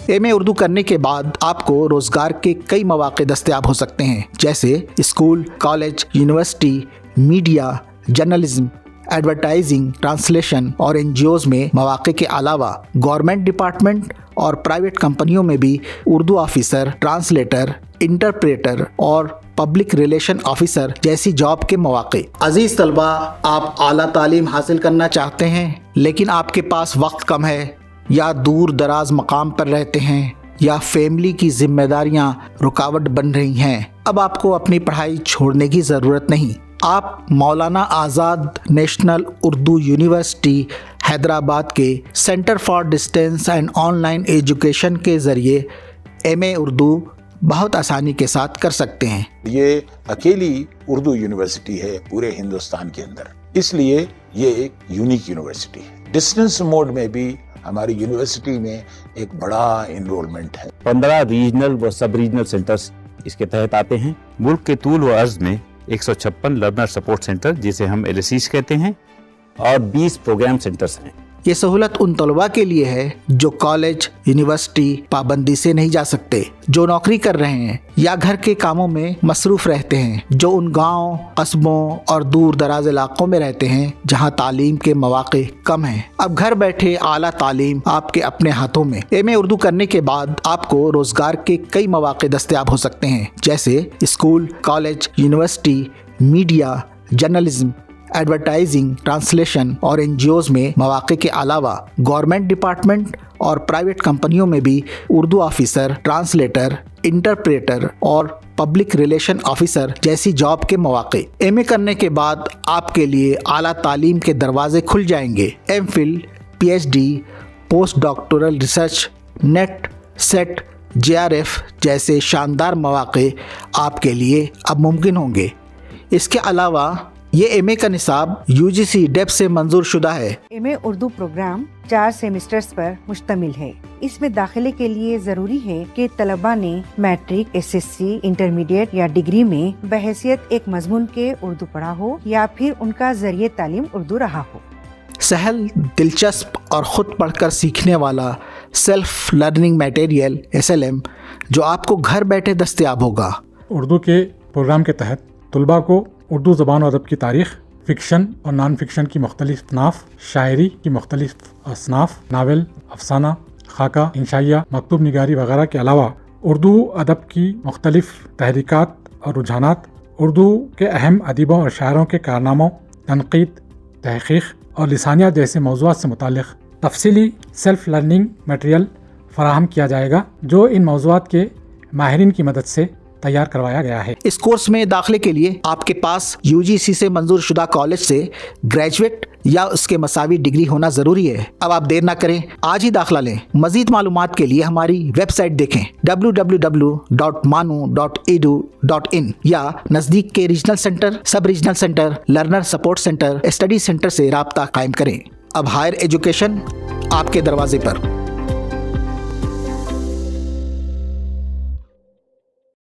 M اے اردو کرنے کے بعد آپ کو روزگار کے کئی مواقع دستیاب ہو سکتے ہیں، جیسے school, college, university, media, journalism, advertising, translation اور این جی اوز میں مواقع کے علاوہ گورنمنٹ ڈپارٹمنٹ اور پرائیویٹ کمپنیوں میں بھی اردو آفیسر، ٹرانسلیٹر، انٹرپریٹر اور پبلک ریلیشن آفیسر جیسی جاب کے مواقع۔ عزیز طلبہ، آپ اعلیٰ تعلیم حاصل کرنا چاہتے ہیں لیکن آپ کے پاس وقت کم ہے، یا دور دراز مقام پر رہتے ہیں، یا فیملی کی ذمہ داریاں رکاوٹ بن رہی ہیں۔ اب آپ کو اپنی پڑھائی چھوڑنے کی ضرورت نہیں۔ آپ مولانا آزاد نیشنل اردو یونیورسٹی حیدرآباد کے centre for distance and on line education کے ذریعے ایم اے اردو بہت آسانی کے ساتھ کر سکتے ہیں۔ یہ اکیلی اردو یونیورسٹی ہے پورے ہندوستان کے اندر، اس لیے یہ ایک یونیک یونیورسٹی ہے۔ ڈسٹینس موڈ میں بھی ہماری یونیورسٹی میں ایک بڑا انرولمنٹ ہے۔ 15 ریجنل و سب ریجنل سینٹرز اس کے تحت آتے ہیں۔ ملک کے طول و عرض میں 156 لرنر سپورٹ سینٹر جسے ہم LSCs کہتے ہیں اور 20 پروگرام سینٹرز ہیں۔ یہ سہولت ان طلباء کے لیے ہے جو کالج، یونیورسٹی پابندی سے نہیں جا سکتے، جو نوکری کر رہے ہیں یا گھر کے کاموں میں مصروف رہتے ہیں، جو ان گاؤں، قصبوں اور دور دراز علاقوں میں رہتے ہیں جہاں تعلیم کے مواقع کم ہیں۔ اب گھر بیٹھے اعلیٰ تعلیم آپ کے اپنے ہاتھوں میں۔ ایم اے اردو کرنے کے بعد آپ کو روزگار کے کئی مواقع دستیاب ہو سکتے ہیں، جیسے school, college, university, media, journalism, advertising, translation اور این جی اوز میں مواقع کے علاوہ گورنمنٹ ڈپارٹمنٹ اور پرائیویٹ کمپنیوں میں بھی اردو آفیسر، ٹرانسلیٹر، انٹرپریٹر اور پبلک ریلیشن آفیسر جیسی جاب کے مواقع۔ ایم اے کرنے کے بعد آپ کے لیے اعلیٰ تعلیم کے دروازے کھل جائیں گے۔ M Phil, P H D, post doctoral research, NET, SET, JRF جیسے شاندار مواقع آپ کے لیے اب ممکن ہوں گے۔ اس کے علاوہ یہ ایم اے کا نصاب UGC ڈیپ سے منظور شدہ ہے۔ ایم اے اردو پروگرام 4 سیمسٹرز پر مشتمل ہے۔ اس میں داخلے کے لیے ضروری ہے کہ طلباء نے میٹرک، SSC، انٹرمیڈیٹ یا ڈگری میں بحیثیت ایک مضمون کے اردو پڑھا ہو یا پھر ان کا ذریعہ تعلیم اردو رہا ہو۔ سہل، دلچسپ اور خود پڑھ کر سیکھنے والا سیلف لرننگ میٹیریل SLM جو آپ کو گھر بیٹھے دستیاب ہوگا۔ اردو کے پروگرام کے تحت طلباء کو اردو زبان و ادب کی تاریخ، فکشن اور نان فکشن کی مختلف اصناف، شاعری کی مختلف اصناف، ناول، افسانہ، خاکہ، انشائیہ، مکتوب نگاری وغیرہ کے علاوہ اردو ادب کی مختلف تحریکات اور رجحانات، اردو کے اہم ادیبوں اور شاعروں کے کارناموں، تنقید، تحقیق اور لسانیات جیسے موضوعات سے متعلق تفصیلی سیلف لرننگ میٹیریل فراہم کیا جائے گا جو ان موضوعات کے ماہرین کی مدد سے تیار کروایا گیا ہے۔ اس کورس میں داخلے کے لیے آپ کے پاس UGC سے منظور شدہ کالج سے گریجویٹ یا اس کے مساوی ڈگری ہونا ضروری ہے۔ اب آپ دیر نہ کریں، آج ہی داخلہ لیں۔ مزید معلومات کے لیے ہماری ویب سائٹ دیکھیں www.manu.edu.in یا نزدیک کے regional centre, sub regional centre, learner support centre, study centre سے رابطہ قائم کریں۔ اب ہائر ایجوکیشن آپ کے دروازے پر۔